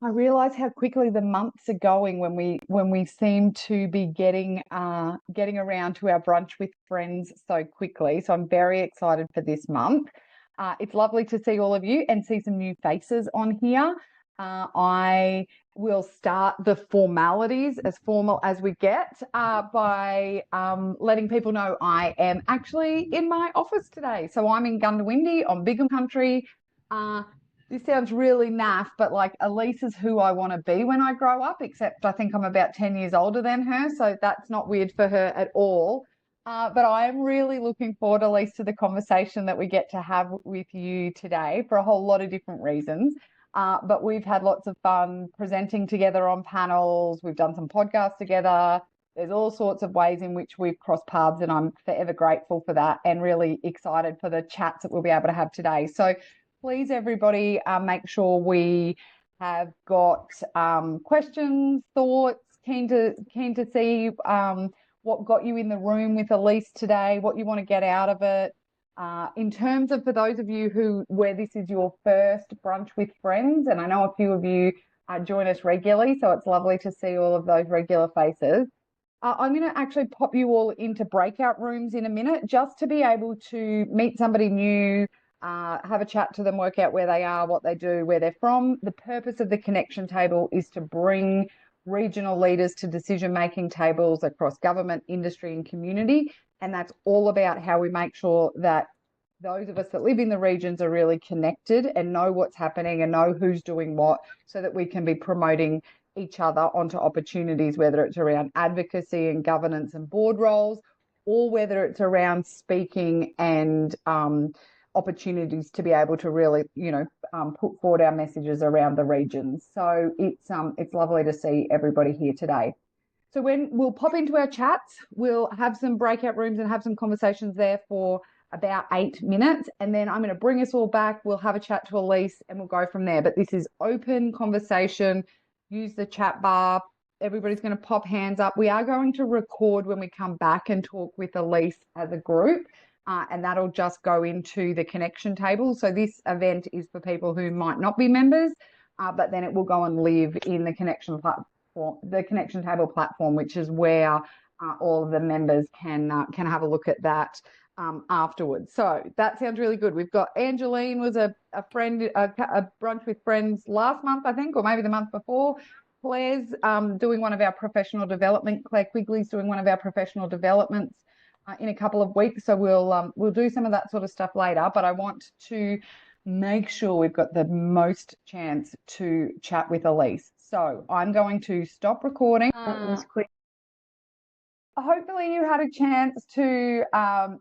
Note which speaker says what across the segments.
Speaker 1: I realize how quickly the months are going when we seem to be getting around to our brunch with friends so quickly. So I'm very excited for this month. It's lovely to see all of you and see some new faces on here. I will start the formalities, as formal as we get, by letting people know I am actually in my office today. So I'm in Gundawindi on Bigham Country. This sounds really naff, but like Elise is who I want to be when I grow up, except I think I'm about 10 years older than her. So that's not weird for her at all. But I am really looking forward, Elise, to the conversation that we get to have with you today for a whole lot of different reasons. But we've had lots of fun presenting together on panels. We've done some podcasts together. There's all sorts of ways in which we've crossed paths, and I'm forever grateful for that and really excited for the chats that we'll be able to have today. So please, everybody, make sure we have got questions, thoughts, keen to see what got you in the room with Elise today, what you want to get out of it. In terms of, for those of you where this is your first brunch with friends, and I know a few of you join us regularly, so it's lovely to see all of those regular faces. I'm going to actually pop you all into breakout rooms in a minute just to be able to meet somebody new, have a chat to them, work out where they are, what they do, where they're from. The purpose of the connection table is to bring regional leaders to decision-making tables across government, industry, and community. And that's all about how we make sure that those of us that live in the regions are really connected and know what's happening and know who's doing what, so that we can be promoting each other onto opportunities, whether it's around advocacy and governance and board roles, or whether it's around speaking and opportunities to be able to really, put forward our messages around the regions. So it's lovely to see everybody here today. So when we'll pop into our chats, we'll have some breakout rooms and have some conversations there for about 8 minutes. And then I'm going to bring us all back. We'll have a chat to Elise and we'll go from there. But this is open conversation. Use the chat bar. Everybody's going to pop hands up. We are going to record when we come back and talk with Elise as a group. And that'll just go into the connection table. So this event is for people who might not be members, but then it will go and live in the connection table platform, which is where all of the members can have a look at that afterwards. So that sounds really good. We've got Angeline was a friend, a brunch with friends last month, I think, or maybe the month before. Claire's doing one of our professional development. Claire Quigley's doing one of our professional developments in a couple of weeks. So we'll do some of that sort of stuff later, but I want to make sure we've got the most chance to chat with Elise. So I'm going to stop recording. Hopefully you had a chance to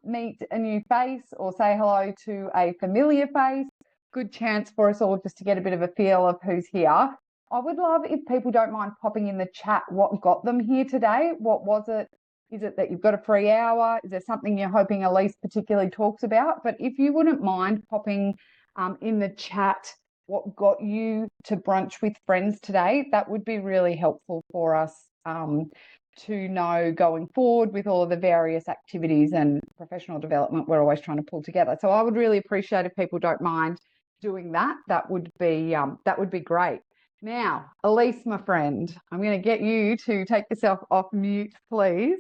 Speaker 1: meet a new face or say hello to a familiar face. Good chance for us all just to get a bit of a feel of who's here. I would love if people don't mind popping in the chat what got them here today. What was it? Is it that you've got a free hour? Is there something you're hoping Elise particularly talks about? But if you wouldn't mind popping in the chat what got you to brunch with friends today, that would be really helpful for us to know going forward with all of the various activities and professional development we're always trying to pull together. So I would really appreciate if people don't mind doing that. That would be great. Now, Elise, my friend, I'm going to get you to take yourself off mute, please.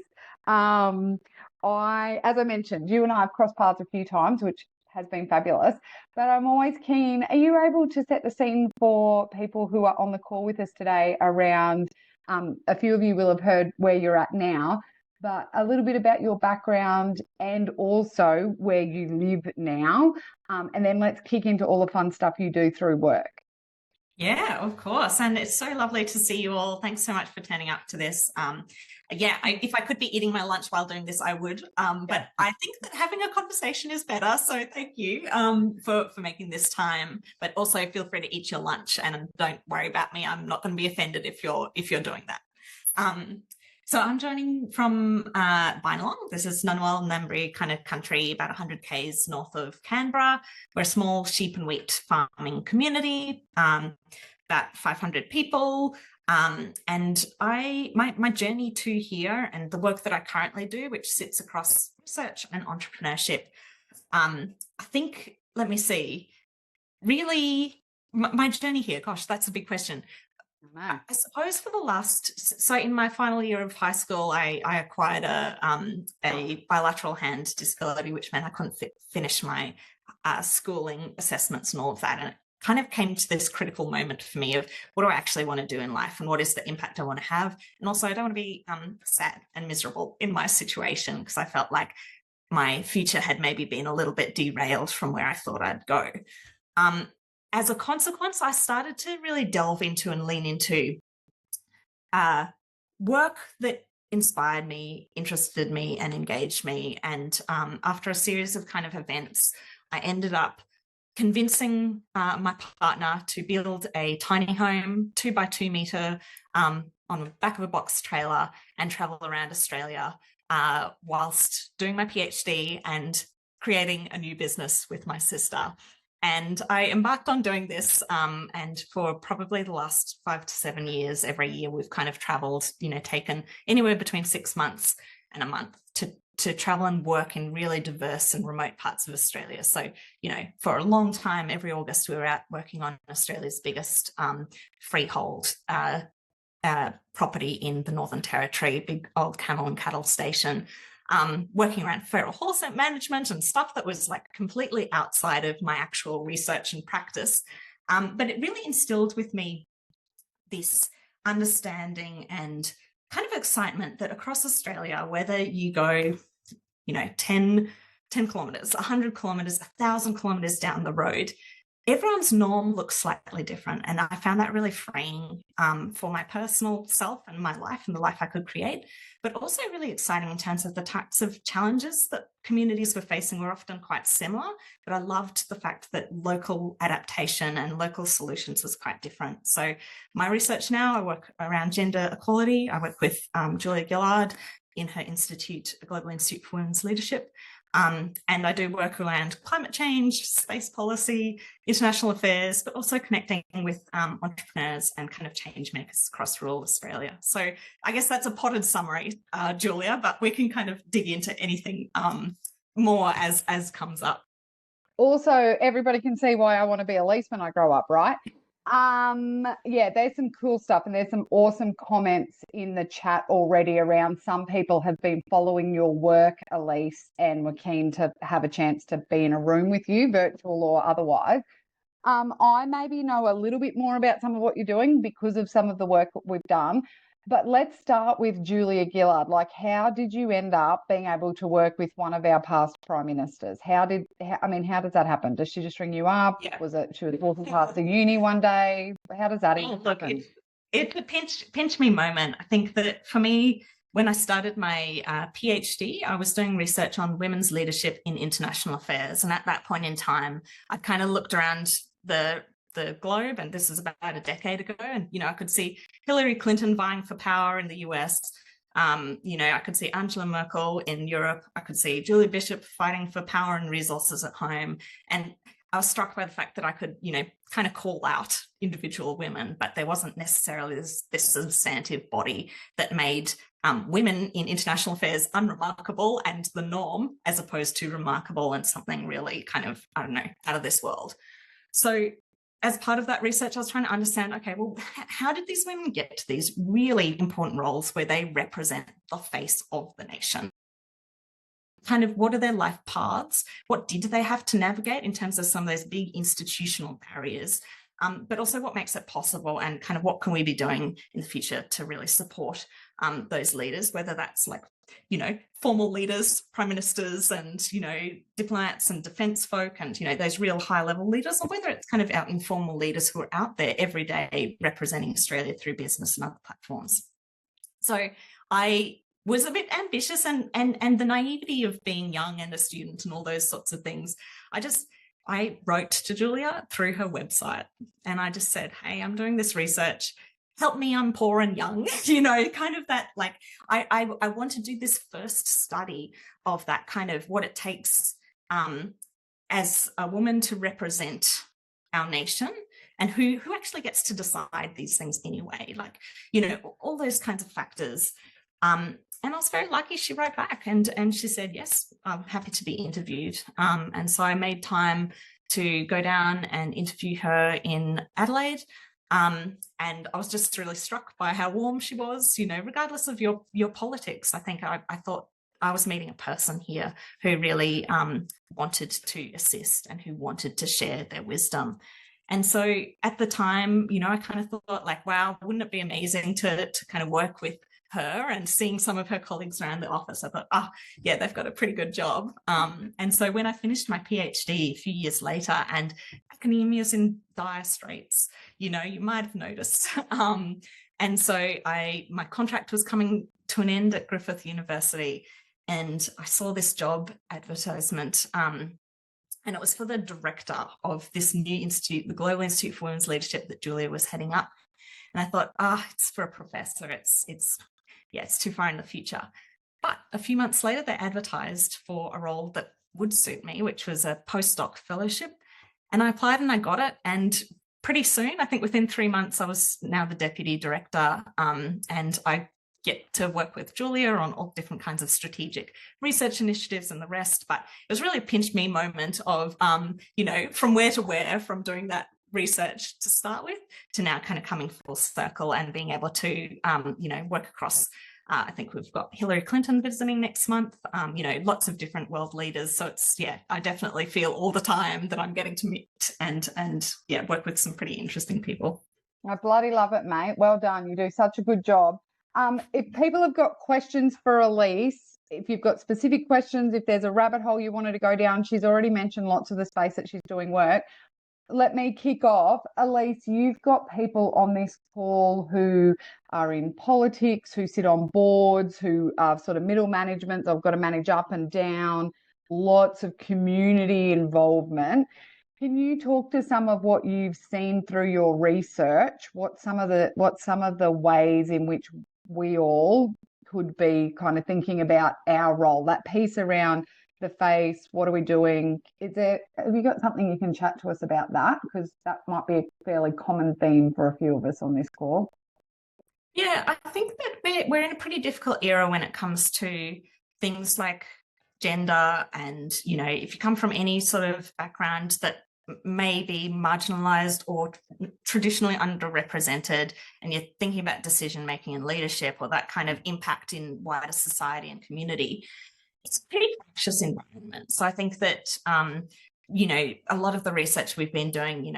Speaker 1: As I mentioned, you and I have crossed paths a few times, which has been fabulous, but I'm always keen. Are you able to set the scene for people who are on the call with us today around, a few of you will have heard where you're at now, but a little bit about your background and also where you live now, and then let's kick into all the fun stuff you do through work.
Speaker 2: Yeah, of course. And it's so lovely to see you all. Thanks so much for turning up to this. If I could be eating my lunch while doing this, I would. But I think that having a conversation is better. So thank you for making this time. But also feel free to eat your lunch and don't worry about me. I'm not going to be offended if you're doing that. So I'm joining from Bynalong. This is Ngunnawal Ngambri kind of country, about 100 k's north of Canberra. We're a small sheep and wheat farming community, about 500 people. And my journey to here and the work that I currently do, which sits across research and entrepreneurship, I think, let me see, really my journey here, gosh, that's a big question. I suppose for the last, so in my final year of high school, I acquired a bilateral hand disability, which meant I couldn't finish my schooling assessments and all of that. And it kind of came to this critical moment for me of what do I actually want to do in life and what is the impact I want to have? And also I don't want to be sad and miserable in my situation, because I felt like my future had maybe been a little bit derailed from where I thought I'd go. As a consequence, I started to really delve into and lean into work that inspired me, interested me, and engaged me. And after a series of kind of events, I ended up convincing my partner to build a tiny home, 2x2 meter, on the back of a box trailer, and travel around Australia whilst doing my PhD and creating a new business with my sister. And I embarked on doing this, and for probably the last 5 to 7 years, every year we've kind of traveled, taken anywhere between 6 months and a month to travel and work in really diverse and remote parts of Australia. So, for a long time, every August we were out working on Australia's biggest freehold property in the Northern Territory, big old camel and cattle station. Working around feral horse management and stuff that was like completely outside of my actual research and practice. But it really instilled with me this understanding and kind of excitement that across Australia, whether you go, 10 kilometres, 100 kilometres, 1,000 kilometres down the road, everyone's norm looks slightly different. And I found that really freeing for my personal self and my life and the life I could create, but also really exciting in terms of the types of challenges that communities were facing were often quite similar. But I loved the fact that local adaptation and local solutions was quite different. So my research now, I work around gender equality. I work with Julia Gillard in her institute, Global Institute for Women's Leadership. And I do work around climate change, space policy, international affairs, but also connecting with entrepreneurs and kind of change makers across rural Australia. So I guess that's a potted summary, Julia, but we can kind of dig into anything more as comes up.
Speaker 1: Also, everybody can see why I want to be Elise when I grow up, right? Yeah, there's some cool stuff, and there's some awesome comments in the chat already around some people have been following your work, Elise, and were keen to have a chance to be in a room with you, virtual or otherwise. I maybe know a little bit more about some of what you're doing because of some of the work that we've done. But let's start with Julia Gillard. Like, how did you end up being able to work with one of our past prime ministers? How does that happen? Does she just ring you up?
Speaker 2: Yeah.
Speaker 1: Was it she was walking past the uni one day? How does that happen?
Speaker 2: Look, it's a pinch me moment. I think that for me, when I started my PhD, I was doing research on women's leadership in international affairs. And at that point in time, I kind of looked around the globe, and this is about a decade ago, and I could see Hillary Clinton vying for power in the US. I could see Angela Merkel in Europe. I could see Julie Bishop fighting for power and resources at home. And I was struck by the fact that I could, kind of call out individual women, but there wasn't necessarily this substantive body that made women in international affairs unremarkable and the norm, as opposed to remarkable and something really kind of, out of this world. So as part of that research, I was trying to understand, okay, well, how did these women get to these really important roles where they represent the face of the nation? Kind of what are their life paths? What did they have to navigate in terms of some of those big institutional barriers? But also what makes it possible, and kind of what can we be doing in the future to really support those leaders, whether that's like, formal leaders, prime ministers and, diplomats and defence folk and, those real high level leaders, or whether it's kind of our informal leaders who are out there every day representing Australia through business and other platforms. So I was a bit ambitious, and the naivety of being young and a student and all those sorts of things. I wrote to Julia through her website, and I just said, hey, I'm doing this research. Help me, I'm poor and young, kind of that, like, I want to do this first study of that kind of what it takes as a woman to represent our nation, and who actually gets to decide these things anyway, like, all those kinds of factors. And I was very lucky. She wrote back and she said, yes, I'm happy to be interviewed. And so I made time to go down and interview her in Adelaide. And I was just really struck by how warm she was, regardless of your politics. I think I thought I was meeting a person here who really wanted to assist and who wanted to share their wisdom. And so at the time, I kind of thought like, wow, wouldn't it be amazing to kind of work with her? And seeing some of her colleagues around the office, I thought, yeah, they've got a pretty good job. And so when I finished my PhD a few years later, and academia's in dire straits, you might have noticed. And so my contract was coming to an end at Griffith University, and I saw this job advertisement, and it was for the director of this new institute, the Global Institute for Women's Leadership that Julia was heading up. And I thought, it's for a professor. It's too far in the future. But a few months later, they advertised for a role that would suit me, which was a postdoc fellowship. And I applied and I got it. And pretty soon, I think within 3 months, I was now the deputy director. And I get to work with Julia on all different kinds of strategic research initiatives and the rest. But it was really a pinch me moment of, from where to where, from doing that research to start with to now kind of coming full circle and being able to, work across. I think we've got Hillary Clinton visiting next month, lots of different world leaders. So I definitely feel all the time that I'm getting to meet and work with some pretty interesting people.
Speaker 1: I bloody love it, mate. Well done. You do such a good job. If people have got questions for Elise, if you've got specific questions, if there's a rabbit hole you wanted to go down, she's already mentioned lots of the space that she's doing work. Let me kick off. Elise, you've got people on this call who are in politics, who sit on boards, who are sort of middle management. They've got to manage up and down, lots of community involvement. Can you talk to some of what you've seen through your research? What some of the ways in which we all could be kind of thinking about our role, that piece around the face, what are we doing? Have you got something you can chat to us about that? Because that might be a fairly common theme for a few of us on this call.
Speaker 2: Yeah, I think that we're in a pretty difficult era when it comes to things like gender, and, if you come from any sort of background that may be marginalized or traditionally underrepresented, and you're thinking about decision making and leadership or that kind of impact in wider society and community, it's a pretty anxious environment. So I think that a lot of the research we've been doing,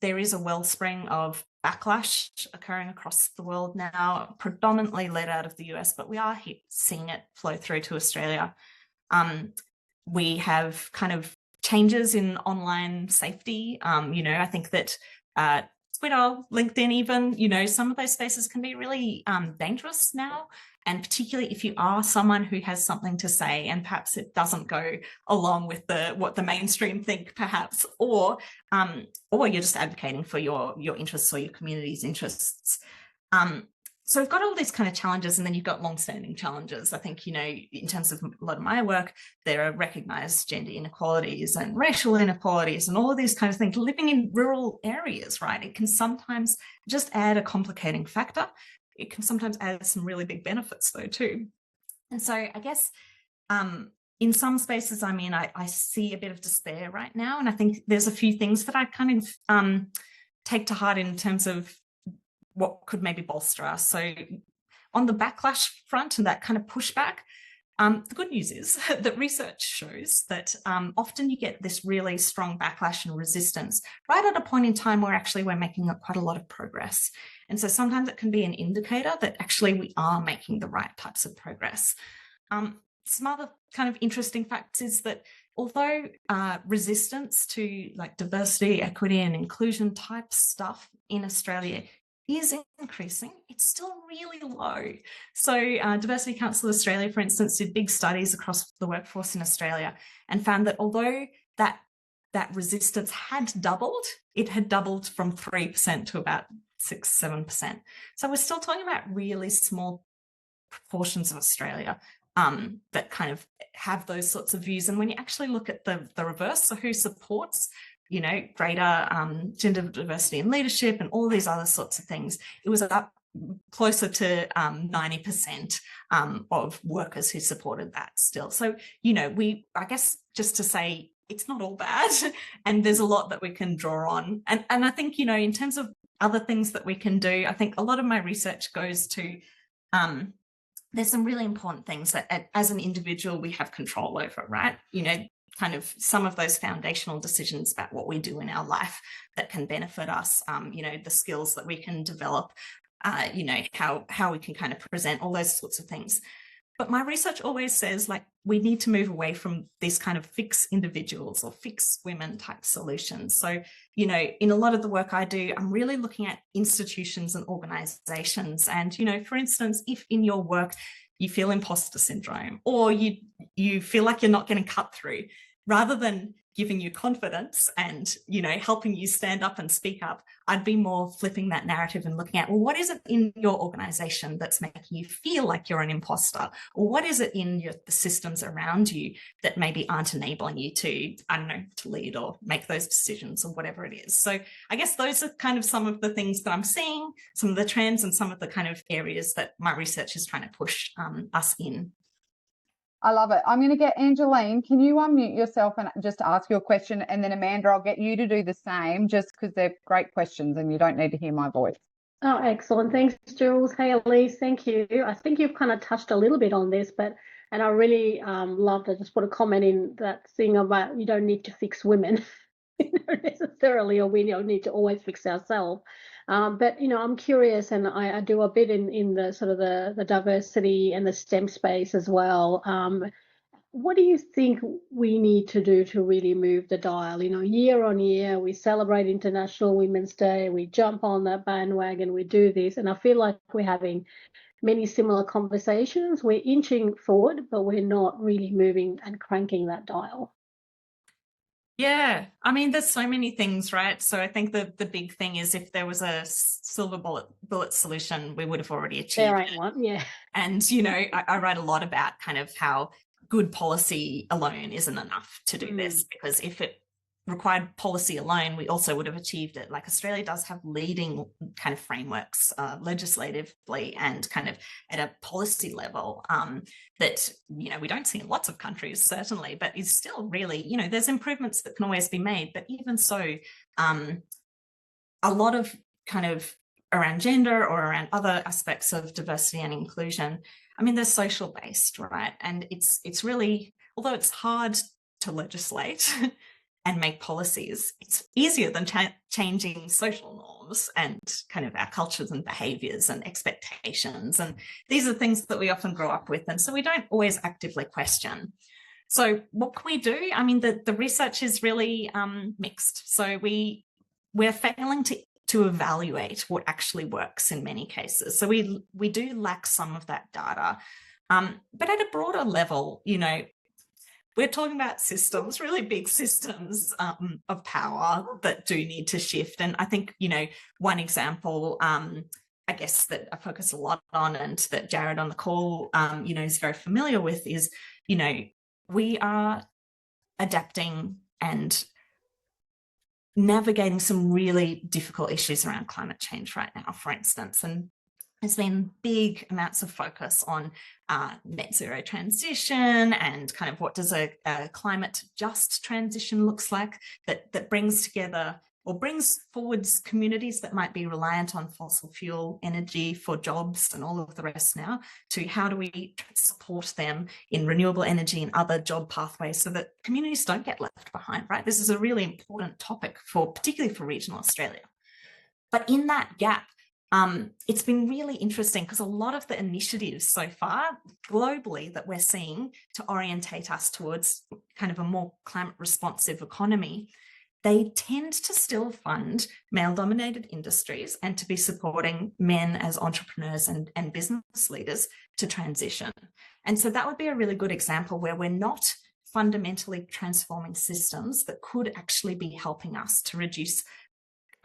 Speaker 2: there is a wellspring of backlash occurring across the world now, predominantly led out of the US, but we are seeing it flow through to Australia. We have kind of changes in online safety. I think that Twitter, LinkedIn even, some of those spaces can be really dangerous now. And particularly if you are someone who has something to say and perhaps it doesn't go along with what the mainstream think, perhaps, or you're just advocating for your interests or your community's interests. So we've got all these kind of challenges, and then you've got long-standing challenges. I think, in terms of a lot of my work, there are recognized gender inequalities and racial inequalities and all of these kinds of things. Living in rural areas, right? It can sometimes just add a complicating factor. It can sometimes add some really big benefits though too. And so I guess in some spaces, I see a bit of despair right now. And I think there's a few things that I kind of take to heart in terms of what could maybe bolster us. So on the backlash front and that kind of pushback, the good news is that research shows that often you get this really strong backlash and resistance right at a point in time where actually we're making quite a lot of progress. And so sometimes it can be an indicator that actually we are making the right types of progress. Some other kind of interesting facts is that although resistance to like diversity, equity and inclusion type stuff in Australia is increasing, it's still really low. So Diversity Council Australia, for instance, did big studies across the workforce in Australia and found that although that resistance had doubled, it had doubled from 3% to about 6-7%. So we're still talking about really small proportions of Australia that kind of have those sorts of views. And when you actually look at the reverse, so who supports greater gender diversity in leadership and all these other sorts of things, it was up closer to 90% of workers who supported that still. So, I guess just to say, it's not all bad. And there's a lot that we can draw on. And I think, you know, in terms of other things that we can do, I think a lot of my research goes to, there's some really important things that as an individual we have control over, right? You know, kind of some of those foundational decisions about what we do in our life that can benefit us, you know, the skills that we can develop, you know, how we can kind of present, all those sorts of things. But my research always says, like, we need to move away from these kind of fix individuals or fix women type solutions. So, you know, in a lot of the work I do, I'm really looking at institutions and organizations. And, you know, for instance, if in your work you feel imposter syndrome, or you feel like you're not getting cut through, rather than giving you confidence and, you know, helping you stand up and speak up, I'd be more flipping that narrative and looking at, well, what is it in your organization that's making you feel like you're an imposter? Or what is it in the systems around you that maybe aren't enabling you to, I don't know, to lead or make those decisions or whatever it is? So I guess those are kind of some of the things that I'm seeing, some of the trends and some of the kind of areas that my research is trying to push us in.
Speaker 1: I love it. I'm going to get Angeline. Can you unmute yourself and just ask your question? And then Amanda, I'll get you to do the same, just because they're great questions and you don't need to hear my voice.
Speaker 3: Oh, excellent. Thanks, Jules. Hey, Elise, thank you. I think you've kind of touched a little bit on this, and I really love to just put a comment in that thing about you don't need to fix women necessarily, or we don't need to always fix ourselves. But, you know, I'm curious, and I do a bit in the sort of the diversity and the STEM space as well. What do you think we need to do to really move the dial? You know, year on year, we celebrate International Women's Day, we jump on that bandwagon, we do this, and I feel like we're having many similar conversations. We're inching forward, but we're not really moving and cranking that dial.
Speaker 2: Yeah, I mean, there's so many things, right? So I think the big thing is if there was a silver bullet solution, we would have already achieved
Speaker 3: there ain't one, yeah.
Speaker 2: And, you know, I write a lot about kind of how good policy alone isn't enough to do this, because if it required policy alone, we also would have achieved it. Like Australia does have leading kind of frameworks legislatively and kind of at a policy level that, you know, we don't see in lots of countries, certainly, but is still really, you know, there's improvements that can always be made. But even so, a lot of kind of around gender or around other aspects of diversity and inclusion, I mean, they're social based, right? And it's really, although it's hard to legislate and make policies, it's easier than changing social norms and kind of our cultures and behaviors and expectations. And these are things that we often grow up with. And so we don't always actively question. So what can we do? I mean, the research is really mixed. So we're failing to evaluate what actually works in many cases. So we do lack some of that data. But at a broader level, you know, we're talking about systems, really big systems of power that do need to shift. And I think, you know, one example, I guess that I focus a lot on and that Jared on the call, you know, is very familiar with is, you know, we are adapting and navigating some really difficult issues around climate change right now, for instance. And there's been big amounts of focus on net zero transition and kind of what does a climate just transition looks like that brings together or brings forwards communities that might be reliant on fossil fuel energy for jobs and all of the rest now to how do we support them in renewable energy and other job pathways so that communities don't get left behind, right? This is a really important topic particularly for regional Australia. But in that gap, it's been really interesting because a lot of the initiatives so far globally that we're seeing to orientate us towards kind of a more climate responsive economy, they tend to still fund male-dominated industries and to be supporting men as entrepreneurs and business leaders to transition. And so that would be a really good example where we're not fundamentally transforming systems that could actually be helping us to reduce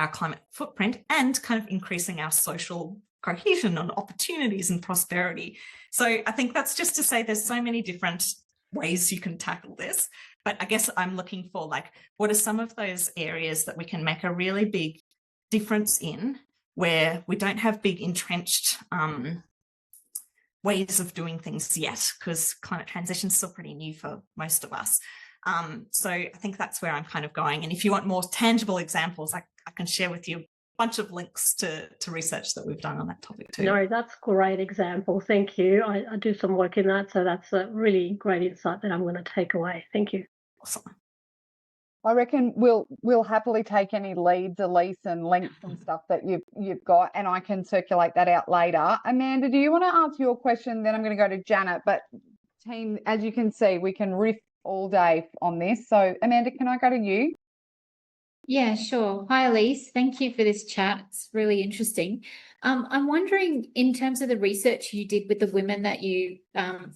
Speaker 2: our climate footprint and kind of increasing our social cohesion and opportunities and prosperity. So I think that's just to say there's so many different ways you can tackle this. But I guess I'm looking for like, what are some of those areas that we can make a really big difference in where we don't have big entrenched ways of doing things yet, because climate transition is still pretty new for most of us. So I think that's where I'm kind of going. And if you want more tangible examples, I can share with you a bunch of links to research that we've done on that topic too.
Speaker 3: No, that's a great example. Thank you. I do some work in that, so that's a really great insight that I'm going to take away. Thank you.
Speaker 2: Awesome.
Speaker 1: I reckon we'll happily take any leads, Elise, and links and stuff that you've got, and I can circulate that out later. Amanda, do you want to ask your question? Then I'm going to go to Janet. But team, as you can see, we can riff all day on this. So Amanda, can I go to you?
Speaker 4: Yeah, sure. Hi, Elise. Thank you for this chat. It's really interesting. I'm wondering, in terms of the research you did with the women that you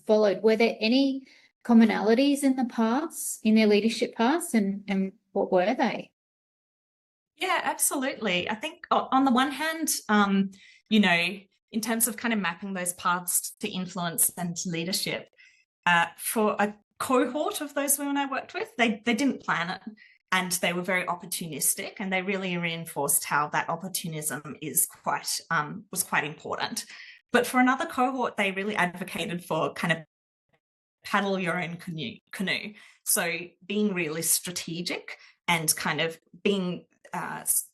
Speaker 4: followed, were there any commonalities in the paths, in their leadership paths, and what were they?
Speaker 2: Yeah, absolutely. I think on the one hand, in terms of kind of mapping those paths to influence and leadership, for a cohort of those women I worked with, they didn't plan it. And they were very opportunistic, and they really reinforced how that opportunism was quite important. But for another cohort, they really advocated for kind of paddle your own canoe. So being really strategic and kind of being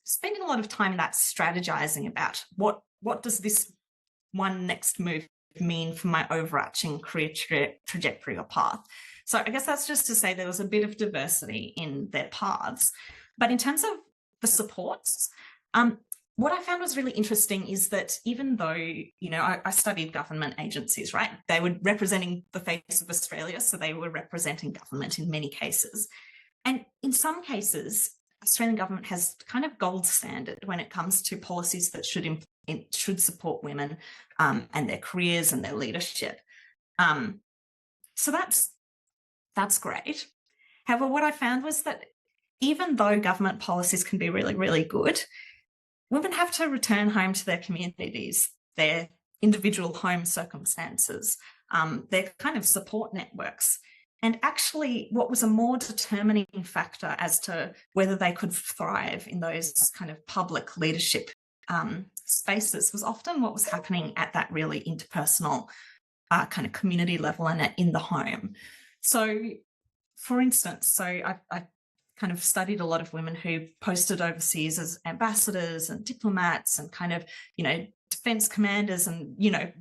Speaker 2: spending a lot of time in that strategizing about what does this one next move mean for my overarching career trajectory or path. So I guess that's just to say there was a bit of diversity in their paths. But in terms of the supports, what I found was really interesting is that even though, I studied government agencies, right? They were representing the face of Australia, so they were representing government in many cases. And in some cases, Australian government has kind of gold standard when it comes to policies that should support women and their careers and their leadership. So that's great. However, what I found was that even though government policies can be really, really good, women have to return home to their communities, their individual home circumstances, their kind of support networks. And actually, what was a more determining factor as to whether they could thrive in those kind of public leadership spaces was often what was happening at that really interpersonal kind of community level and in the home. So, for instance, I kind of studied a lot of women who posted overseas as ambassadors and diplomats and kind of, defense commanders and,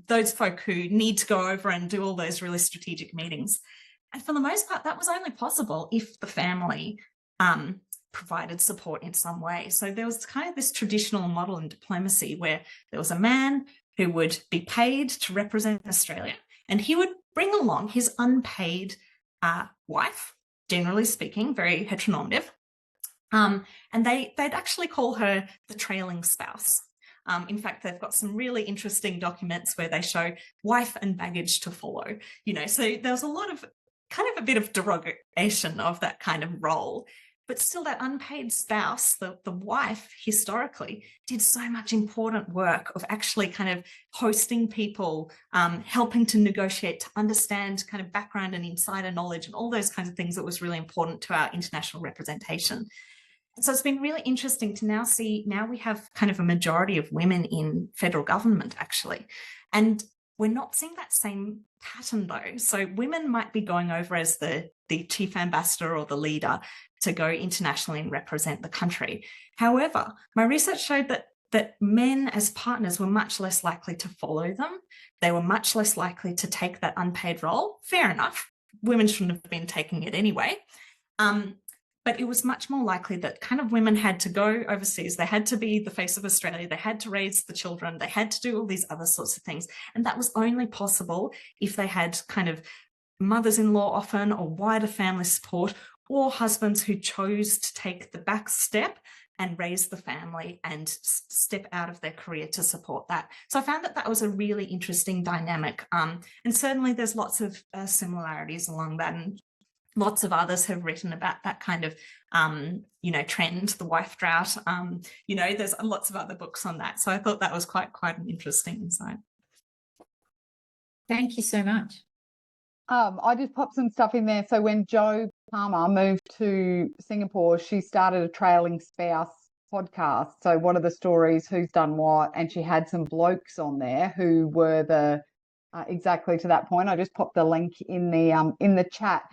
Speaker 2: those folk who need to go over and do all those really strategic meetings. And for the most part, that was only possible if the family provided support in some way. So there was kind of this traditional model in diplomacy where there was a man who would be paid to represent Australia, and he would bring along his unpaid wife, generally speaking, very heteronormative, and they'd actually call her the trailing spouse. In fact, they've got some really interesting documents where they show wife and baggage to follow, so there's a lot of kind of a bit of derogation of that kind of role. But still, that unpaid spouse, the wife, historically, did so much important work of actually kind of hosting people, helping to negotiate, to understand kind of background and insider knowledge and all those kinds of things that was really important to our international representation. And so it's been really interesting to now we have kind of a majority of women in federal government, actually. And we're not seeing that same pattern, though. So women might be going over as the chief ambassador or the leader to go internationally and represent the country. However, my research showed that men as partners were much less likely to follow them. They were much less likely to take that unpaid role. Fair enough. Women shouldn't have been taking it anyway. But it was much more likely that kind of women had to go overseas. They had to be the face of Australia. They had to raise the children. They had to do all these other sorts of things. And that was only possible if they had kind of mothers-in-law often or wider family support, or husbands who chose to take the back step and raise the family and step out of their career to support that. So I found that was a really interesting dynamic. And certainly there's lots of similarities along that. And lots of others have written about that kind of, trend, the wife drought. There's lots of other books on that. So I thought that was quite an interesting insight.
Speaker 4: Thank you so much.
Speaker 1: I just popped some stuff in there. So when Jo Palmer moved to Singapore, she started a trailing spouse podcast. So what are the stories, who's done what? And she had some blokes on there who were exactly to that point. I just popped the link in the chat.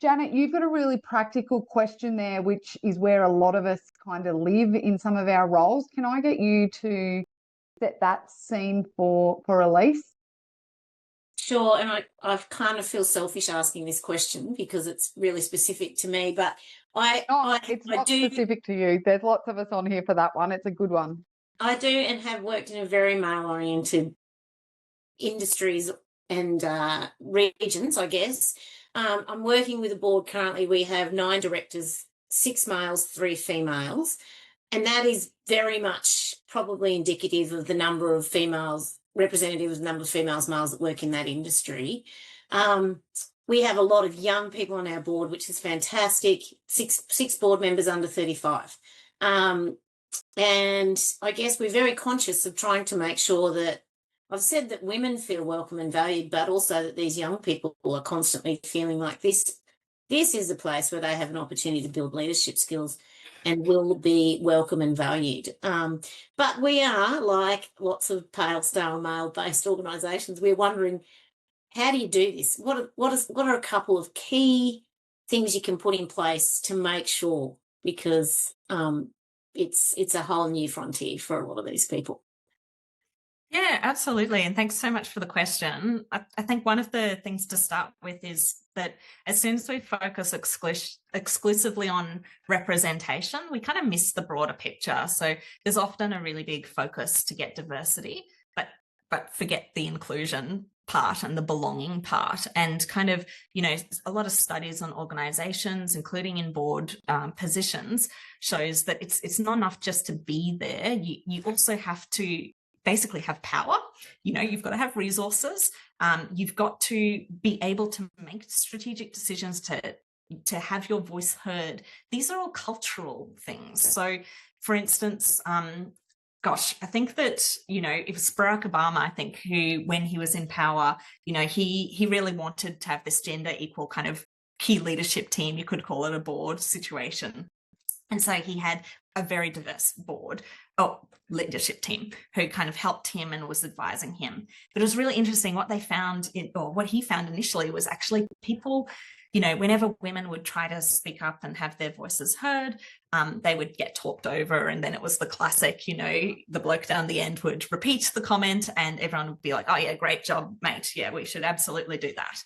Speaker 1: Janet, you've got a really practical question there, which is where a lot of us kind of live in some of our roles. Can I get you to set that scene for Elise?
Speaker 5: Sure, and I kind of feel selfish asking this question because it's really specific to me, but
Speaker 1: It's not specific to you. There's lots of us on here for that one. It's a good one.
Speaker 5: I do and have worked in a very male-oriented industries and regions, I guess. I'm working with a board currently. We have 9 directors, 6 males, 3 females, and that is very much probably indicative of the number of females, representative of the number of females, males that work in that industry. We have a lot of young people on our board, which is fantastic. Six board members under 35. And I guess we're very conscious of trying to make sure that I've said that women feel welcome and valued, but also that these young people are constantly feeling like this is a place where they have an opportunity to build leadership skills and will be welcome and valued. But we are, like lots of pale, stale, male-based organisations, we're wondering, how do you do this? What are a couple of key things you can put in place to make sure? Because it's a whole new frontier for a lot of these people.
Speaker 2: Yeah, absolutely. And thanks so much for the question. I think one of the things to start with is that as soon as we focus exclusively on representation, we kind of miss the broader picture. So there's often a really big focus to get diversity, but forget the inclusion part and the belonging part. And kind of, a lot of studies on organizations, including in board positions, shows that it's not enough just to be there. You also have to basically have power. You've got to have resources. You've got to be able to make strategic decisions to have your voice heard. These are all cultural things. So, for instance, I think that, it was Barack Obama, I think, who, when he was in power, he really wanted to have this gender equal kind of key leadership team. You could call it a board situation. And so he had a very diverse leadership team who kind of helped him and was advising him. But it was really interesting what they found, what he found initially was actually people, whenever women would try to speak up and have their voices heard, they would get talked over. And then it was the classic, the bloke down the end would repeat the comment and everyone would be like, oh yeah, great job, mate. Yeah, we should absolutely do that.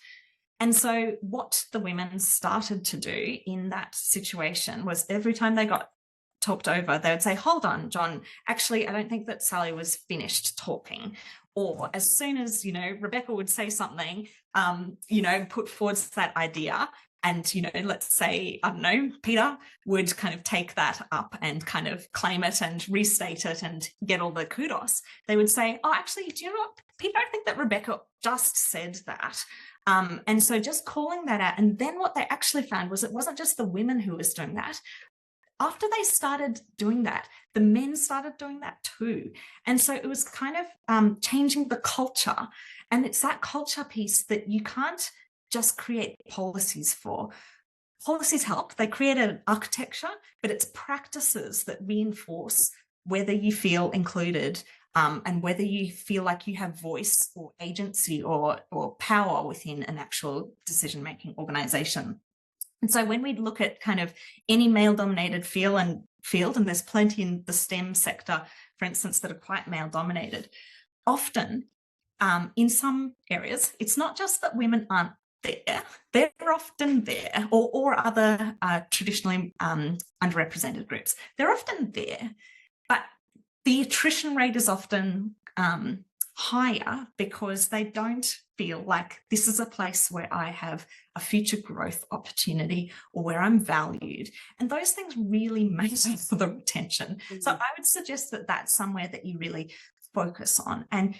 Speaker 2: And so what the women started to do in that situation was every time they got talked over, they would say, hold on, John, actually, I don't think that Sally was finished talking. Or as soon as, Rebecca would say something, put forward that idea. And, let's say, I don't know, Peter would kind of take that up and kind of claim it and restate it and get all the kudos. They would say, oh, actually, do you know what, Peter, I think that Rebecca just said that. And so just calling that out. And then what they actually found was it wasn't just the women who was doing that. After they started doing that, the men started doing that too. And so it was kind of changing the culture. And it's that culture piece that you can't just create policies for. Policies help. They create an architecture, but it's practices that reinforce whether you feel included and whether you feel like you have voice or agency or power within an actual decision-making organisation. And so when we look at kind of any male-dominated field, and there's plenty in the STEM sector, for instance, that are quite male-dominated, often in some areas, it's not just that women aren't there, they're often there, or other traditionally underrepresented groups. They're often there, but the attrition rate is often higher because they don't feel like this is a place where I have a future growth opportunity or where I'm valued. And those things really matter for the retention. Mm-hmm. So I would suggest that that's somewhere that you really focus on and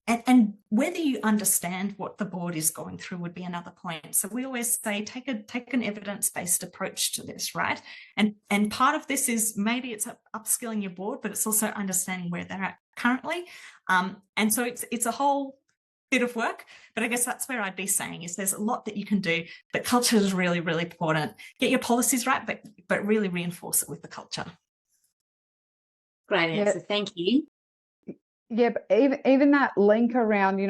Speaker 2: and whether you understand what the board is going through would be another point. So we always say take an evidence-based approach to this, right? And part of this is maybe it's upskilling your board, but it's also understanding where they're at currently. And so it's a whole bit of work, but I guess that's where I'd be saying is there's a lot that you can do, but culture is really, really important. Get your policies right, but really reinforce it with the culture.
Speaker 5: Great answer. Thank you.
Speaker 1: Yeah, but even that link around,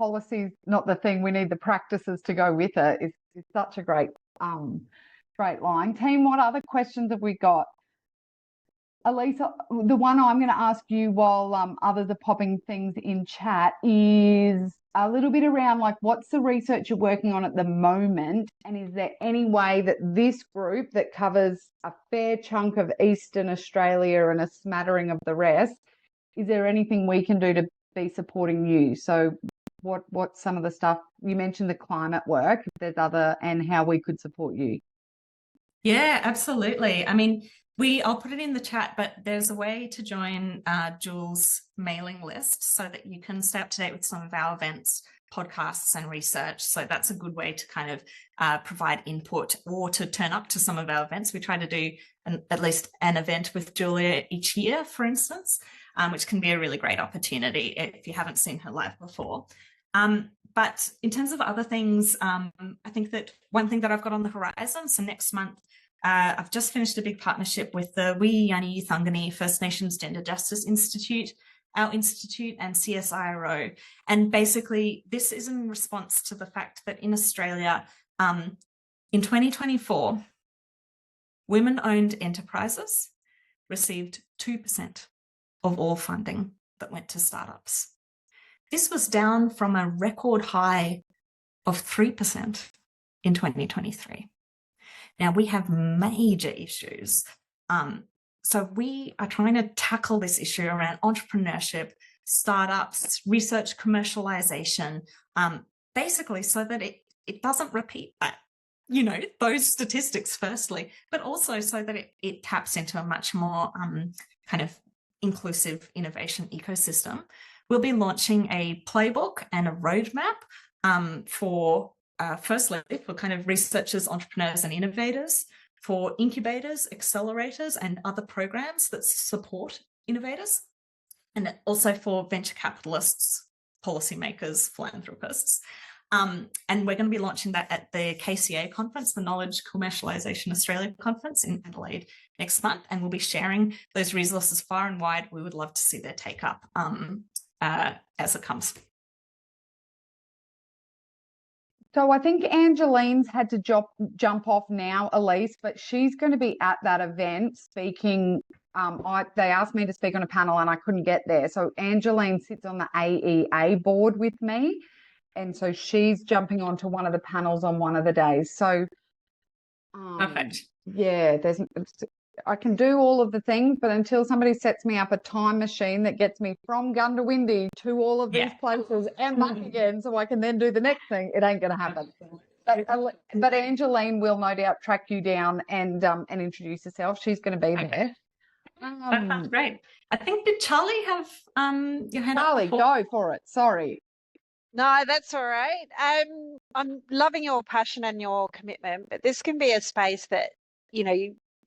Speaker 1: policy's not the thing. We need the practices to go with it. It's such a great line. Team, what other questions have we got? Elise, the one I'm going to ask you while others are popping things in chat is a little bit around, like, what's the research you're working on at the moment? And is there any way that this group that covers a fair chunk of Eastern Australia and a smattering of the rest, is there anything we can do to be supporting you? So what's some of the stuff? You mentioned the climate work, if there's other, and how we could support you.
Speaker 2: Yeah, absolutely. I mean, I'll put it in the chat, but there's a way to join Jules' mailing list so that you can stay up to date with some of our events, podcasts and research. So that's a good way to kind of provide input or to turn up to some of our events. We try to do at least an event with Julia each year, for instance, which can be a really great opportunity if you haven't seen her live before. But in terms of other things, I think that one thing that I've got on the horizon, so next month, I've just finished a big partnership with the Wiyani Thungani First Nations Gender Justice Institute, our institute, and CSIRO. And basically, this is in response to the fact that in Australia, in 2024, women-owned enterprises received 2% of all funding that went to startups. This was down from a record high of 3% in 2023. Now, we have major issues. So we are trying to tackle this issue around entrepreneurship, startups, research commercialization, basically so that it doesn't repeat that, those statistics firstly, but also so that it taps into a much more kind of inclusive innovation ecosystem. We'll be launching a playbook and a roadmap for firstly, for kind of researchers, entrepreneurs and innovators, for incubators, accelerators and other programs that support innovators, and also for venture capitalists, policymakers, philanthropists. And we're going to be launching that at the KCA conference, the Knowledge Commercialization Australia conference in Adelaide next month. And we'll be sharing those resources far and wide. We would love to see their take up as it comes.
Speaker 1: So I think Angeline's had to jump off now, Elise, but she's going to be at that event speaking. They asked me to speak on a panel and I couldn't get there. So Angeline sits on the AEA board with me. And so she's jumping onto one of the panels on one of the days. So
Speaker 2: perfect.
Speaker 1: Yeah, I can do all of the things, but until somebody sets me up a time machine that gets me from Gundawindi to all of these places and back again so I can then do the next thing, it ain't going to happen. But Angeline will no doubt track you down and introduce herself. She's going to be there.
Speaker 2: That sounds great. I think, did Charlie have your hand up?
Speaker 1: Charlie, go for it. Sorry.
Speaker 6: No, that's all right. I'm loving your passion and your commitment, but this can be a space that,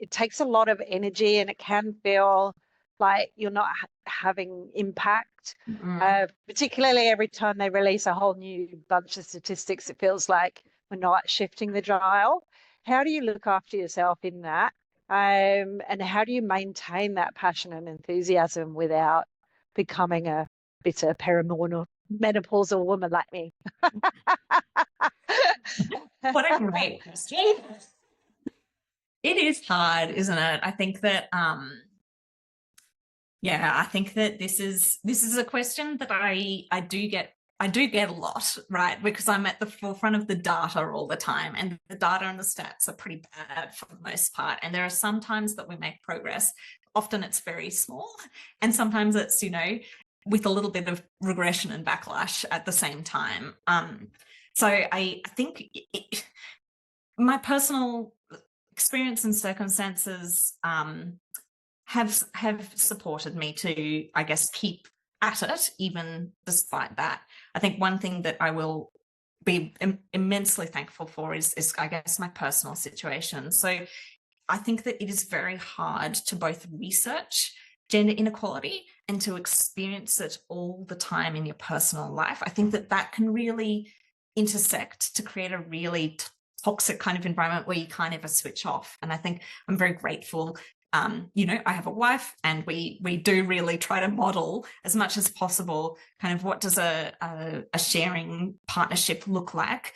Speaker 6: it takes a lot of energy and it can feel like you're not having impact, particularly every time they release a whole new bunch of statistics. It feels like we're not shifting the dial. How do you look after yourself in that? And how do you maintain that passion and enthusiasm without becoming a bitter perimenopausal woman like me?
Speaker 2: What a great question. It is hard, isn't it? I think that, I think that this is a question that I do get a lot, right? Because I'm at the forefront of the data all the time, and the data and the stats are pretty bad for the most part. And there are some times that we make progress. Often it's very small, and sometimes it's, with a little bit of regression and backlash at the same time. So I think my personal experience and circumstances have supported me to, I guess, keep at it, even despite that. I think one thing that I will be immensely thankful for is, I guess, my personal situation. So I think that it is very hard to both research gender inequality and to experience it all the time in your personal life. I think that can really intersect to create a really toxic kind of environment where you can't ever switch off. And I think I'm very grateful you know, I have a wife, and we do really try to model as much as possible kind of what does a sharing partnership look like,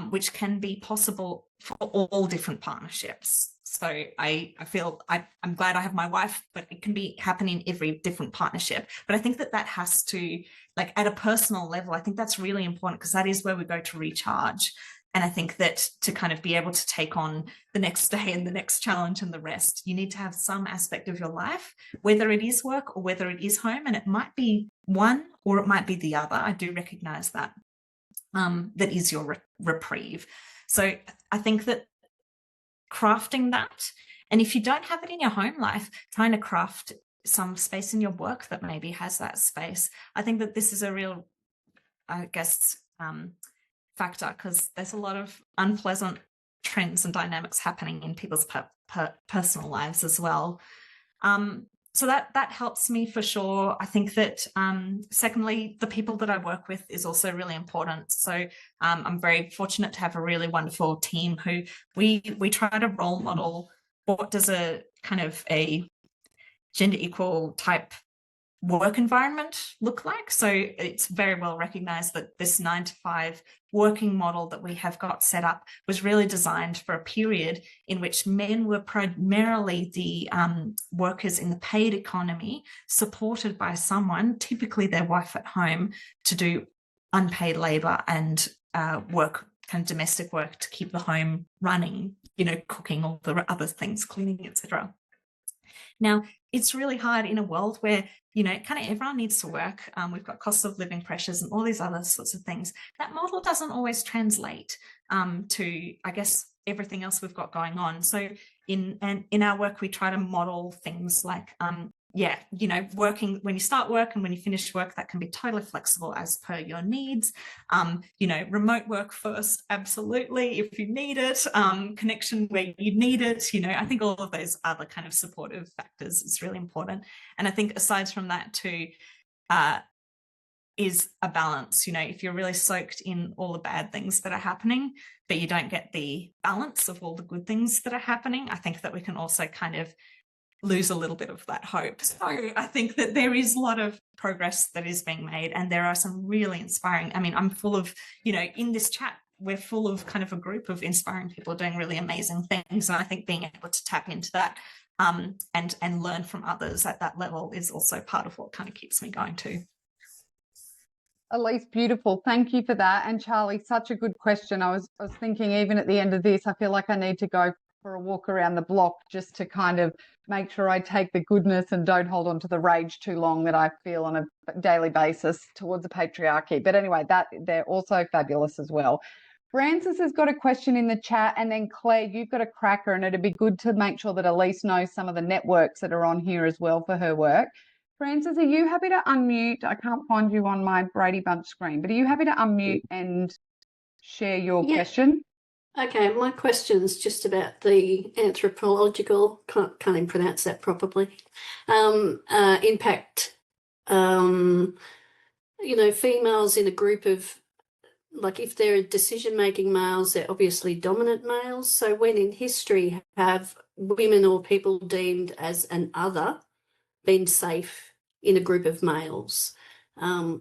Speaker 2: which can be possible for all different partnerships. So I feel I'm glad I have my wife, but it can be happening in every different partnership. But I think that has to, like, at a personal level, I think that's really important, because that is where we go to recharge. And I think that to kind of be able to take on the next day and the next challenge and the rest, you need to have some aspect of your life, whether it is work or whether it is home. And it might be one or it might be the other. I do recognize that. That is your reprieve. So I think that crafting that, and if you don't have it in your home life, trying to craft some space in your work that maybe has that space. I think that this is a real, I guess, factor, because there's a lot of unpleasant trends and dynamics happening in people's personal lives as well. So that helps me for sure. I think that secondly, the people that I work with is also really important. So I'm very fortunate to have a really wonderful team who we try to role model what does a kind of a gender equal type work environment look like. So it's very well recognized that this 9-to-5 working model that we have got set up was really designed for a period in which men were primarily the workers in the paid economy, supported by someone, typically their wife at home, to do unpaid labor and work, kind of domestic work, to keep the home running, you know, cooking, all the other things, cleaning, etc. Now, it's really hard in a world where, you know, kind of everyone needs to work. We've got cost of living pressures and all these other sorts of things. That model doesn't always translate to, I guess, everything else we've got going on. So in our work, we try to model things like, yeah, you know, working when you start work and when you finish work, that can be totally flexible as per your needs. You know, remote work first, absolutely, if you need it. Connection where you need it. You know, I think all of those other kind of supportive factors is really important. And I think aside from that too, is a balance. You know, if you're really soaked in all the bad things that are happening, but you don't get the balance of all the good things that are happening, I think that we can also kind of lose a little bit of that hope. So I think that there is a lot of progress that is being made, and there are some really inspiring, I mean, I'm full of, you know, in this chat, we're full of kind of a group of inspiring people doing really amazing things. And I think being able to tap into that and learn from others at that level is also part of what kind of keeps me going too.
Speaker 1: Elise, beautiful. Thank you for that. And Charlie, such a good question. I was thinking, even at the end of this, I feel like I need to go for a walk around the block just to kind of make sure I take the goodness and don't hold on to the rage too long that I feel on a daily basis towards the patriarchy. But anyway, that they're also fabulous as well. Francis has got a question in the chat, and then Claire, you've got a cracker, and it'd be good to make sure that Elise knows some of the networks that are on here as well for her work. Francis, are you happy to unmute? I can't find you on my Brady Bunch screen, but are you happy to unmute and share your question?
Speaker 7: Okay, my question's just about the anthropological, can't even pronounce that properly, impact, you know, females in a group of, like if they're decision-making males, they're obviously dominant males. So when in history have women or people deemed as an other been safe in a group of males?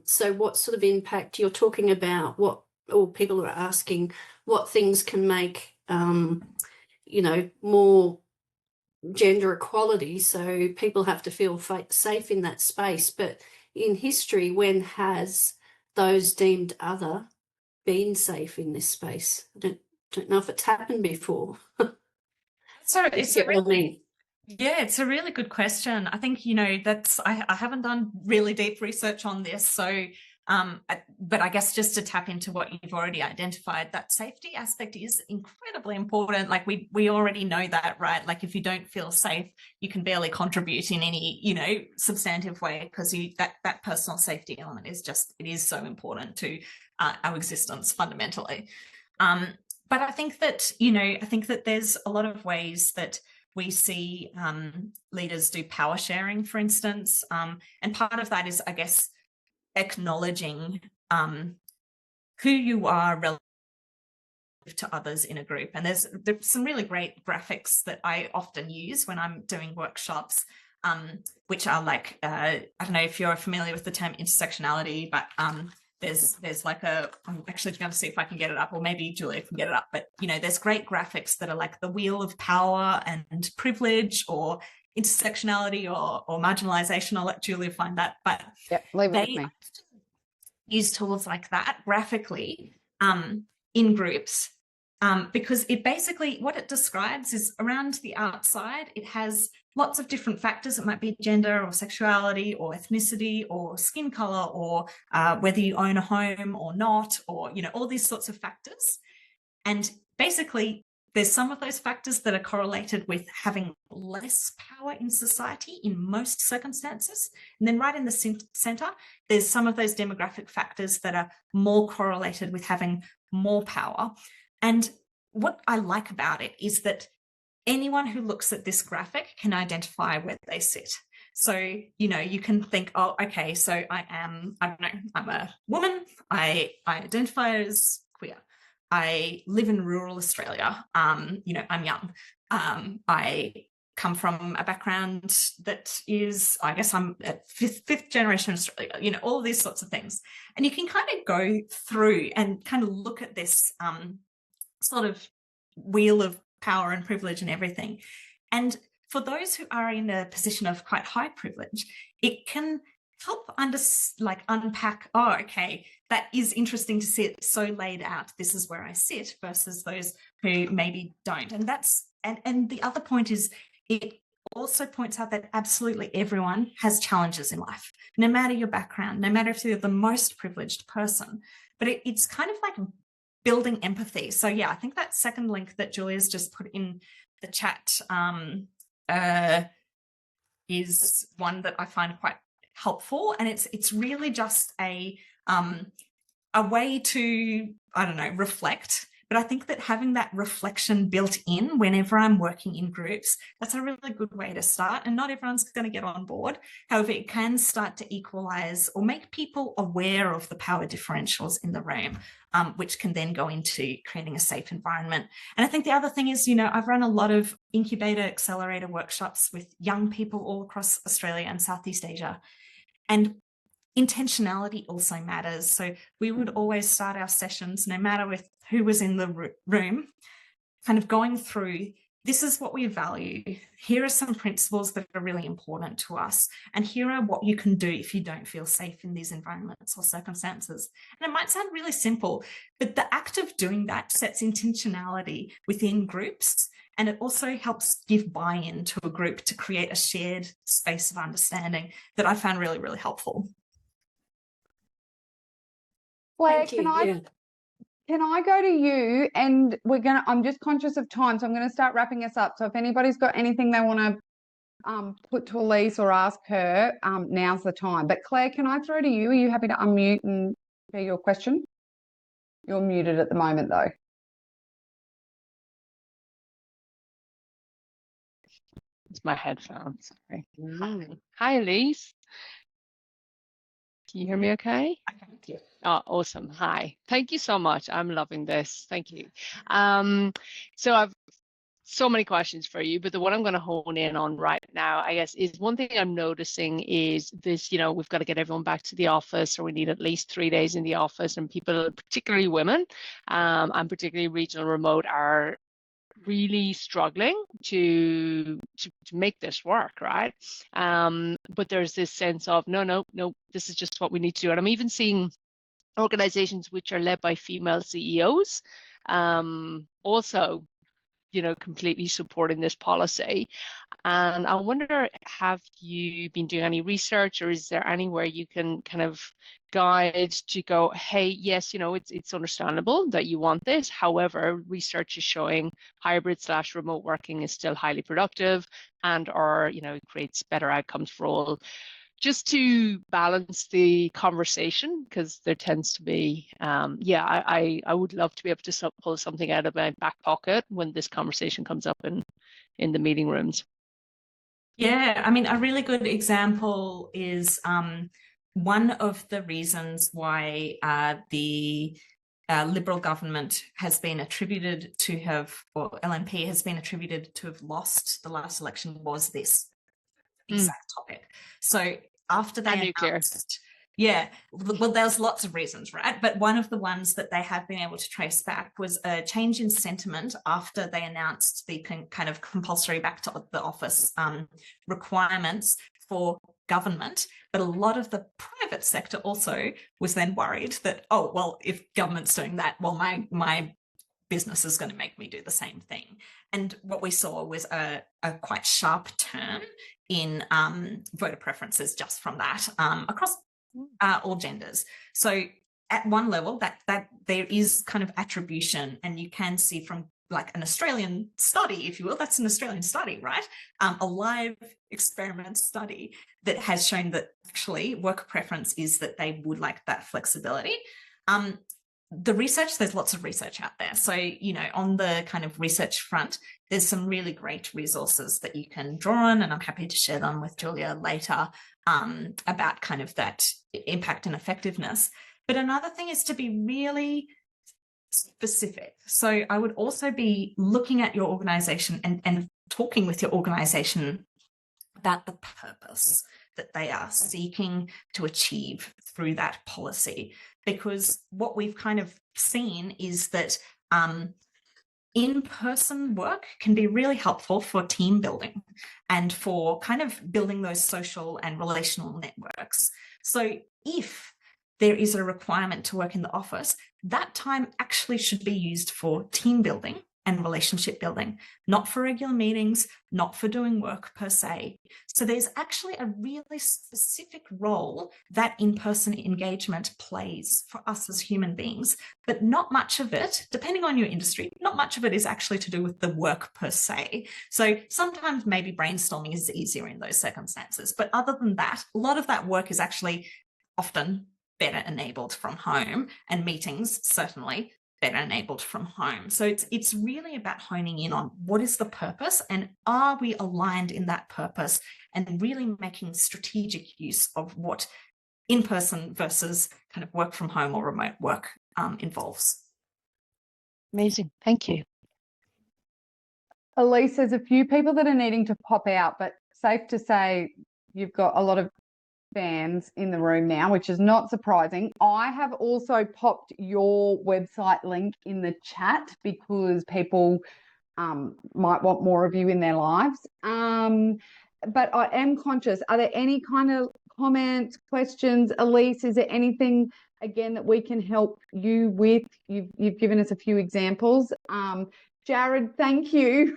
Speaker 7: So what sort of impact you're talking about, or people are asking what things can make, you know, more gender equality, so people have to feel safe in that space. But in history, when has those deemed other been safe in this space? I don't know if it's happened before.
Speaker 2: So it's a
Speaker 7: really,
Speaker 2: yeah, it's a really good question. I think, you know, that's I haven't done really deep research on this, so but I guess just to tap into what you've already identified, that safety aspect is incredibly important. Like we already know that, right? Like if you don't feel safe, you can barely contribute in any, you know, substantive way, because that personal safety element is just, it is so important to our existence fundamentally. But I think that, you know, I think that there's a lot of ways that we see leaders do power sharing, for instance. And part of that is, I guess, acknowledging who you are to others in a group. And there's some really great graphics that I often use when I'm doing workshops, which are like, I don't know if you're familiar with the term intersectionality, but there's like I'm actually going to see if I can get it up, or maybe Julia can get it up, but you know, there's great graphics that are like the wheel of power and privilege, or intersectionality, or marginalization. I'll let Julia find that, but
Speaker 1: yep, leave it with me.
Speaker 2: Use tools like that graphically in groups, because it basically, what it describes is around the outside, it has lots of different factors. It might be gender or sexuality or ethnicity or skin color, or whether you own a home or not, or, you know, all these sorts of factors. And basically, there's some of those factors that are correlated with having less power in society in most circumstances. And then right in the center, there's some of those demographic factors that are more correlated with having more power. And what I like about it is that anyone who looks at this graphic can identify where they sit. So, you know, you can think, oh, okay, so I don't know, I'm a woman, I identify as queer. I live in rural Australia. You know, I'm young. I come from a background that is, I guess I'm at fifth generation Australia, you know, all these sorts of things. And you can kind of go through and kind of look at this sort of wheel of power and privilege and everything. And for those who are in a position of quite high privilege, it can help unpack, oh, okay, that is interesting to see it so laid out. This is where I sit, versus those who maybe don't. And that's, and the other point is, it also points out that absolutely everyone has challenges in life, no matter your background, no matter if you're the most privileged person. But it's kind of like building empathy. So yeah, I think that second link that Julia's just put in the chat is one that I find quite helpful, and it's really just a way to, I don't know, reflect. But I think that having that reflection built in whenever I'm working in groups, that's a really good way to start. And not everyone's going to get on board. However, it can start to equalize or make people aware of the power differentials in the room, which can then go into creating a safe environment. And I think the other thing is, you know, I've run a lot of incubator accelerator workshops with young people all across Australia and Southeast Asia. And intentionality also matters. So we would always start our sessions, no matter with who was in the room, kind of going through, this is what we value. Here are some principles that are really important to us. And here are what you can do if you don't feel safe in these environments or circumstances. And it might sound really simple, but the act of doing that sets intentionality within groups. And it also helps give buy-in to a group to create a shared space of understanding that I found really, really helpful.
Speaker 1: Claire, can I go to you? And I'm just conscious of time, so I'm going to start wrapping us up. So if anybody's got anything they want to put to Elise or ask her, now's the time. But Claire, can I throw to you? Are you happy to unmute and share your question? You're muted at the moment, though.
Speaker 8: It's my headphones. Sorry. Hi, Elise. Can you hear me okay?
Speaker 2: I can hear you.
Speaker 8: Oh, awesome. Hi. Thank you so much. I'm loving this. Thank you. So I've so many questions for you, but the one I'm going to hone in on right now, I guess, is one thing I'm noticing is this, you know, we've got to get everyone back to the office, or we need at least 3 days in the office, and people, particularly women, and particularly regional remote, are really struggling to make this work, right? But there's this sense of no, this is just what we need to do. And I'm even seeing organizations which are led by female CEOs also, you know, completely supporting this policy. And I wonder, have you been doing any research, or is there anywhere you can kind of guide to go, hey, yes, you know, it's understandable that you want this. However, research is showing hybrid/remote working is still highly productive, and or, you know, it creates better outcomes for all. Just to balance the conversation, because there tends to be, I would love to be able to pull something out of my back pocket when this conversation comes up in the meeting rooms.
Speaker 2: Yeah, I mean, a really good example is one of the reasons why the Liberal government has been attributed to have, or LNP has been attributed to have lost the last election was this exact topic. So after they announced, well, there's lots of reasons, right? But one of the ones that they have been able to trace back was a change in sentiment after they announced the kind of compulsory back to the office requirements for government. But a lot of the private sector also was then worried that, oh, well, if government's doing that, well, my business is going to make me do the same thing. And what we saw was a quite sharp turn in voter preferences just from that across all genders. So at one level that there is kind of attribution, and you can see from like an Australian study, if you will, that's an Australian study, right? A live experiment study that has shown that actually worker preference is that they would like that flexibility. The research, there's lots of research out there. So, you know, on the kind of research front, there's some really great resources that you can draw on, and I'm happy to share them with Julia later about kind of that impact and effectiveness. But another thing is to be really specific. So I would also be looking at your organization and talking with your organization about the purpose that they are seeking to achieve through that policy. Because what we've kind of seen is that in-person work can be really helpful for team building and for kind of building those social and relational networks. So if there is a requirement to work in the office, that time actually should be used for team building and relationship building, not for regular meetings, not for doing work per se. So there's actually a really specific role that in-person engagement plays for us as human beings, but not much of it, depending on your industry, not much of it is actually to do with the work per se. So sometimes maybe brainstorming is easier in those circumstances, but other than that, a lot of that work is actually often better enabled from home, and meetings certainly better enabled from home. So it's really about honing in on what is the purpose, and are we aligned in that purpose, and really making strategic use of what in-person versus kind of work from home or remote work involves.
Speaker 8: Amazing. Thank you.
Speaker 1: Elise, there's a few people that are needing to pop out, but safe to say you've got a lot of fans in the room now, which is not surprising. I have also popped your website link in the chat because people might want more of you in their lives. But I am conscious, are there any kind of comments, questions? Elise, is there anything, again, that we can help you with? You've given us a few examples. Jared, thank you.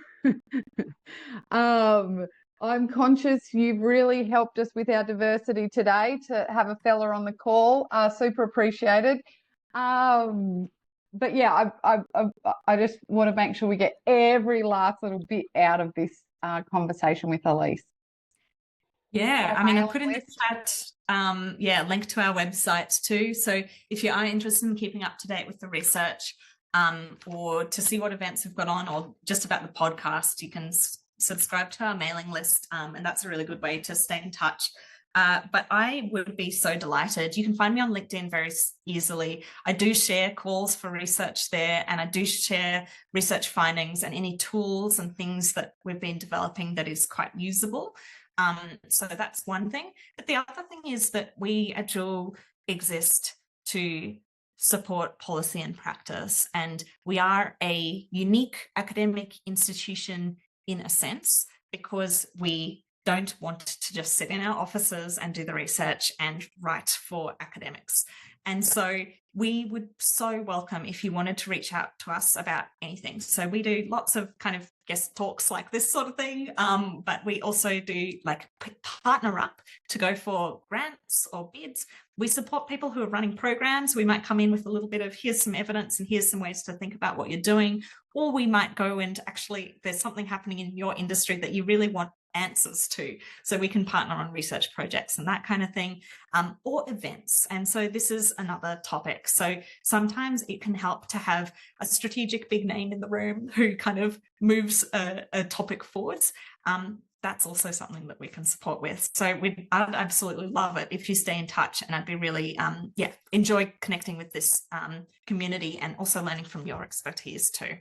Speaker 1: I'm conscious you've really helped us with our diversity today to have a fella on the call. Super appreciated. But yeah, I just want to make sure we get every last little bit out of this conversation with Elise.
Speaker 2: Yeah, I mean, I put in the chat, link to our website too. So if you are interested in keeping up to date with the research, or to see what events we've got on, or just about the podcast, you can subscribe to our mailing list, and that's a really good way to stay in touch. But I would be so delighted. You can find me on LinkedIn very easily. I do share calls for research there, and I do share research findings and any tools and things that we've been developing that is quite usable. So that's one thing. But the other thing is that we at Jewel exist to support policy and practice, and we are a unique academic institution in a sense, because we don't want to just sit in our offices and do the research and write for academics. And so we would so welcome if you wanted to reach out to us about anything. So we do lots of kind of guest talks like this sort of thing, but we also do like partner up to go for grants or bids. We support people who are running programs. We might come in with a little bit of here's some evidence and here's some ways to think about what you're doing. Or we might go and actually there's something happening in your industry that you really want answers to. So we can partner on research projects and that kind of thing, or events. And so this is another topic. So sometimes it can help to have a strategic big name in the room who kind of moves a topic forwards. that's also something that we can support with. So I'd absolutely love it if you stay in touch, and I'd be really, enjoy connecting with this community and also learning from your expertise too.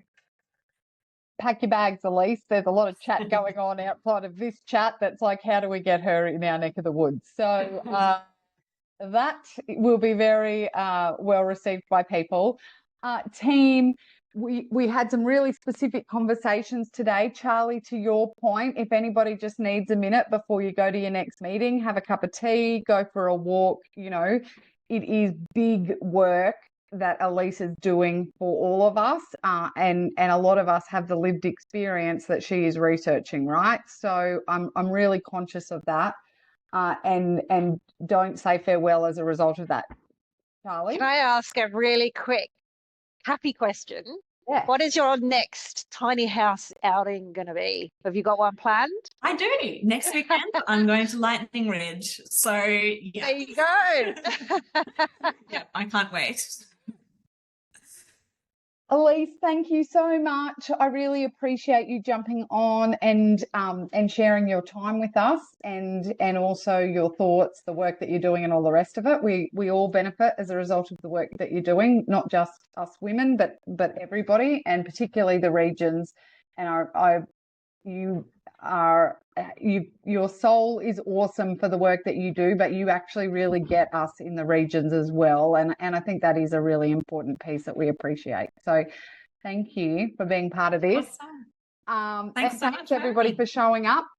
Speaker 1: Pack your bags, Elise. There's a lot of chat going on outside of this chat that's like, how do we get her in our neck of the woods? So that will be very well received by people. Team, we had some really specific conversations today. Charlie, to your point, if anybody just needs a minute before you go to your next meeting, have a cup of tea, go for a walk, it is big work that Elise is doing for all of us, and a lot of us have the lived experience that she is researching, right? So I'm really conscious of that, and don't say farewell as a result of that. Charlie?
Speaker 6: Can I ask a really quick happy question?
Speaker 1: Yeah.
Speaker 6: What is your next tiny house outing going to be? Have you got one planned?
Speaker 2: I do. Next weekend, I'm going to Lightning Ridge. So, yeah.
Speaker 6: There you go.
Speaker 2: Yeah, I can't wait.
Speaker 1: Elise, thank you so much. I really appreciate you jumping on and sharing your time with us, and also your thoughts, the work that you're doing, and all the rest of it. We all benefit as a result of the work that you're doing, not just us women, but everybody, and particularly the regions. And your soul is awesome for the work that you do, but you actually really get us in the regions as well. And I think that is a really important piece that we appreciate. So thank you for being part of this.
Speaker 2: Awesome. Thanks so much,
Speaker 1: everybody, for showing up.